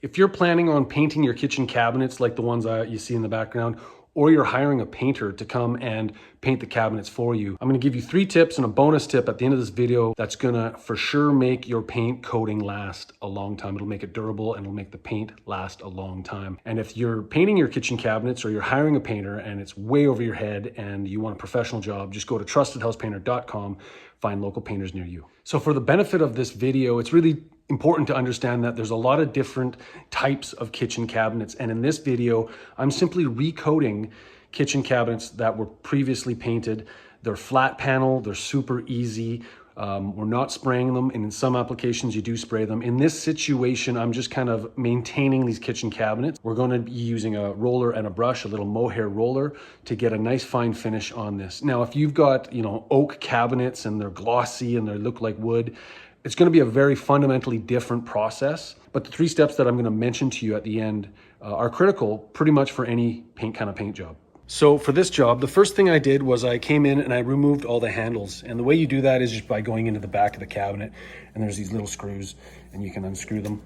If you're planning on painting your kitchen cabinets like the ones you see in the background, or you're hiring a painter to come and paint the cabinets for you, I'm gonna give you 3 tips and a bonus tip at the end of this video that's gonna for sure make your paint coating last a long time. It'll make it durable and it'll make the paint last a long time. And if you're painting your kitchen cabinets or you're hiring a painter and it's way over your head and you want a professional job, just go to trustedhousepainter.com, find local painters near you. So for the benefit of this video, it's really important to understand that there's a lot of different types of kitchen cabinets. And in this video, I'm simply recoating kitchen cabinets that were previously painted. They're flat panel, they're super easy. We're not spraying them, and in some applications you do spray them. In this situation, I'm just kind of maintaining these kitchen cabinets. We're going to be using a roller and a brush, a little mohair roller, to get a nice fine finish on this. Now, if you've got, oak cabinets and they're glossy and they look like wood, it's going to be a very fundamentally different process. But the 3 steps that I'm going to mention to you at the end are critical pretty much for any paint job. So for this job, the first thing I did was I came in and I removed all the handles. And the way you do that is just by going into the back of the cabinet, and there's these little screws and you can unscrew them,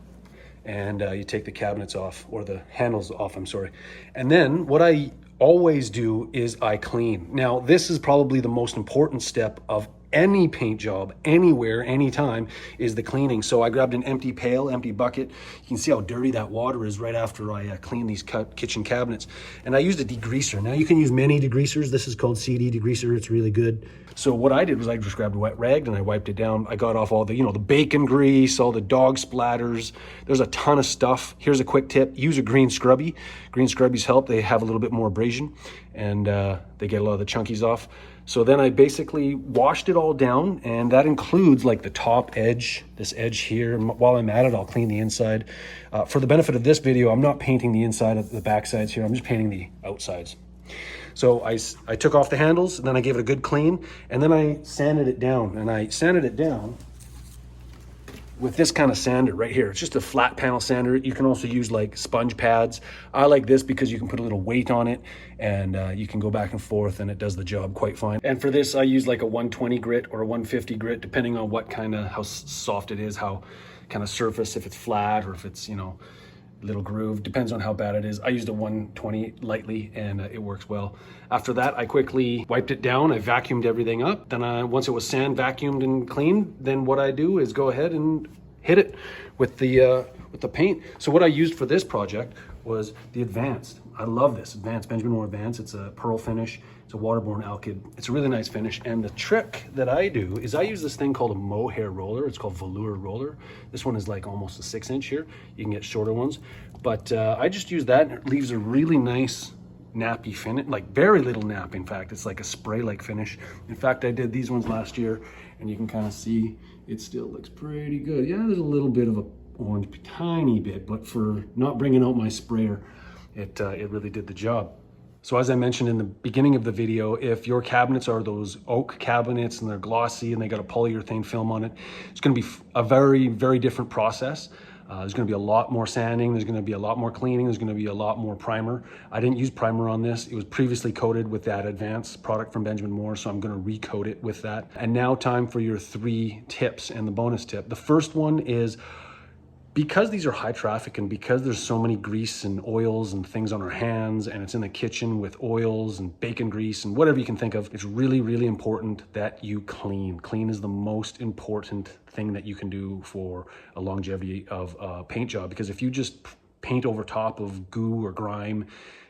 and you take the cabinets off, or the handles off, I'm sorry. And then what I always do is I clean. Now, this is probably the most important step of any paint job, anywhere, anytime, is the cleaning. So I grabbed an empty pail, empty bucket. You can see how dirty that water is right after I clean these kitchen cabinets. And I used a degreaser. Now you can use many degreasers. This is called CD degreaser. It's really good. So what I did was I just grabbed a wet rag and I wiped it down. I got off all the, the bacon grease, all the dog splatters. There's a ton of stuff. Here's a quick tip. Use a green scrubby. Green scrubbies help. They have a little bit more abrasion, and they get a lot of the chunkies off. So then I basically washed it all down, and that includes like the top edge, this edge here. And while I'm at it, I'll clean the inside. For the benefit of this video, I'm not painting the inside of the back sides here. I'm just painting the outsides. So I took off the handles, and then I gave it a good clean, and then I sanded it down. And I sanded it down with this kind of sander right here. It's just a flat panel sander. You can also use like sponge pads. I like this because you can put a little weight on it, and you can go back and forth, and it does the job quite fine. And for this, I use like a 120 grit or a 150 grit, depending on what how soft it is, how kind of surface, if it's flat or if it's, little groove, depends on how bad it is. I used a 120 lightly, and it works well. After that, I quickly wiped it down. I vacuumed everything up. Then once it was sand vacuumed and cleaned, then what I do is go ahead and hit it with the paint. So what I used for this project was the Advanced. I love this Advanced, Benjamin Moore Advanced. It's a pearl finish. It's a waterborne alkyd. It's a really nice finish. And the trick that I do is I use this thing called a mohair roller. It's called Velour roller. This one is like almost a 6-inch here. You can get shorter ones. But I just use that, and it leaves a really nice nappy finish, like very little nap. In fact, it's like a spray-like finish. In fact, I did these ones last year, and you can kind of see it still looks pretty good. Yeah, there's a little bit of a orange, tiny bit, but for not bringing out my sprayer, it really did the job. So as I mentioned in the beginning of the video, if your cabinets are those oak cabinets and they're glossy and they got a polyurethane film on it, it's going to be a very, very different process. There's going to be a lot more sanding. There's going to be a lot more cleaning. There's going to be a lot more primer. I didn't use primer on this. It was previously coated with that Advanced product from Benjamin Moore, so I'm going to recoat it with that. And now time for your 3 tips and the bonus tip. The first one is, because these are high traffic and because there's so many grease and oils and things on our hands, and it's in the kitchen with oils and bacon grease and whatever you can think of, it's really, really important that you clean. Clean is the most important thing that you can do for a longevity of a paint job, because if you just paint over top of goo or grime,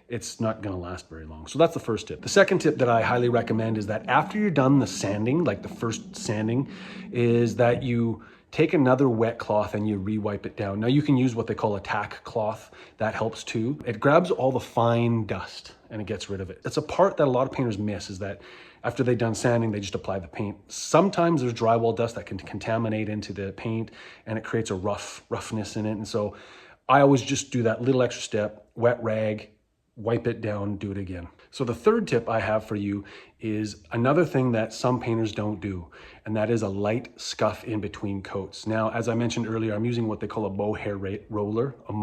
it's not gonna last very long. So that's the first tip. The second tip that I highly recommend is that after you're done the sanding, like the first sanding, is that you take another wet cloth and you re-wipe it down. Now you can use what they call a tack cloth. That helps too. It grabs all the fine dust and it gets rid of it. It's a part that a lot of painters miss, is that after they've done sanding, they just apply the paint. Sometimes there's drywall dust that can contaminate into the paint, and it creates a roughness in it. And so I always just do that little extra step, wet rag, wipe it down, do it again. So the third tip I have for you is another thing that some painters don't do, and that is a light scuff in between coats. Now, as I mentioned earlier, I'm using what they call a mohair roller, a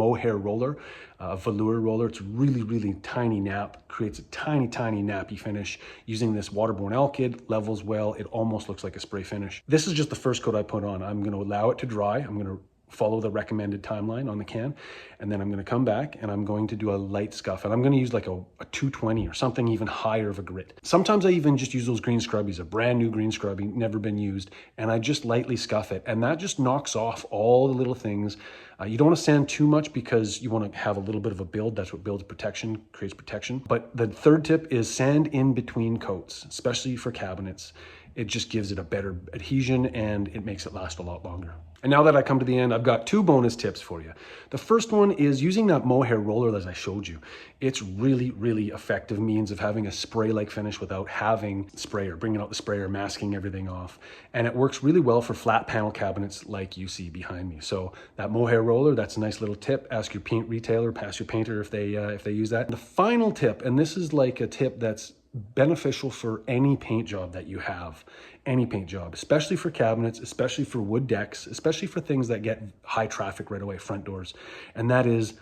velour roller. It's really, really tiny nap, creates a tiny, tiny nappy finish. Using this waterborne alkyd, levels well. It almost looks like a spray finish. This is just the first coat I put on. I'm gonna allow it to dry. I'm gonna follow the recommended timeline on the can. And then I'm going to come back and I'm going to do a light scuff. And I'm going to use like a 220 or something even higher of a grit. Sometimes I even just use those green scrubbies, a brand new green scrubby, never been used. And I just lightly scuff it. And that just knocks off all the little things. You don't want to sand too much because you want to have a little bit of a build. That's what builds protection, creates protection. But the third tip is sand in between coats, especially for cabinets. It just gives it a better adhesion and it makes it last a lot longer. And now that I come to the end, I've got 2 bonus tips for you. The first one is using that mohair roller as I showed you. It's really, really effective means of having a spray-like finish without having sprayer, bringing out the sprayer, masking everything off. And it works really well for flat panel cabinets like you see behind me. So that mohair roller, that's a nice little tip. Ask your paint retailer, ask your painter if they use that. The final tip, and this is like a tip that's beneficial for any paint job that you have, any paint job, especially for cabinets, especially for wood decks, especially for things that get high traffic right away, front doors. And that is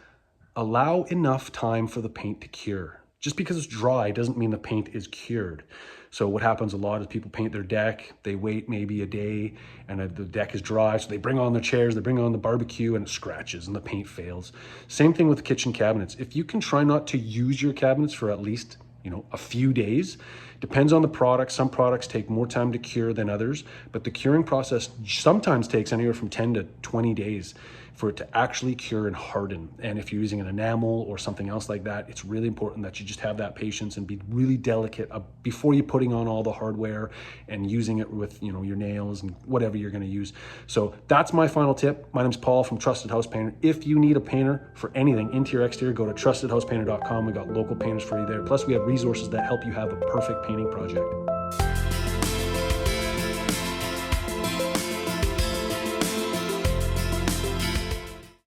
allow enough time for the paint to cure. Just because it's dry doesn't mean the paint is cured. So what happens a lot is people paint their deck, they wait maybe a day and the deck is dry. So they bring on their chairs, they bring on the barbecue and it scratches and the paint fails. Same thing with the kitchen cabinets. If you can try not to use your cabinets for at least a few days, depends on the product. Some products take more time to cure than others, but the curing process sometimes takes anywhere from 10 to 20 days for it to actually cure and harden. And if you're using an enamel or something else like that, it's really important that you just have that patience and be really delicate before you're putting on all the hardware and using it with your nails and whatever you're going to use. So that's my final tip. My name's Paul from Trusted House Painter. If you need a painter for anything, interior, exterior, go to trustedhousepainter.com. We got local painters for you there. Plus we have resources that help you have a perfect painting project.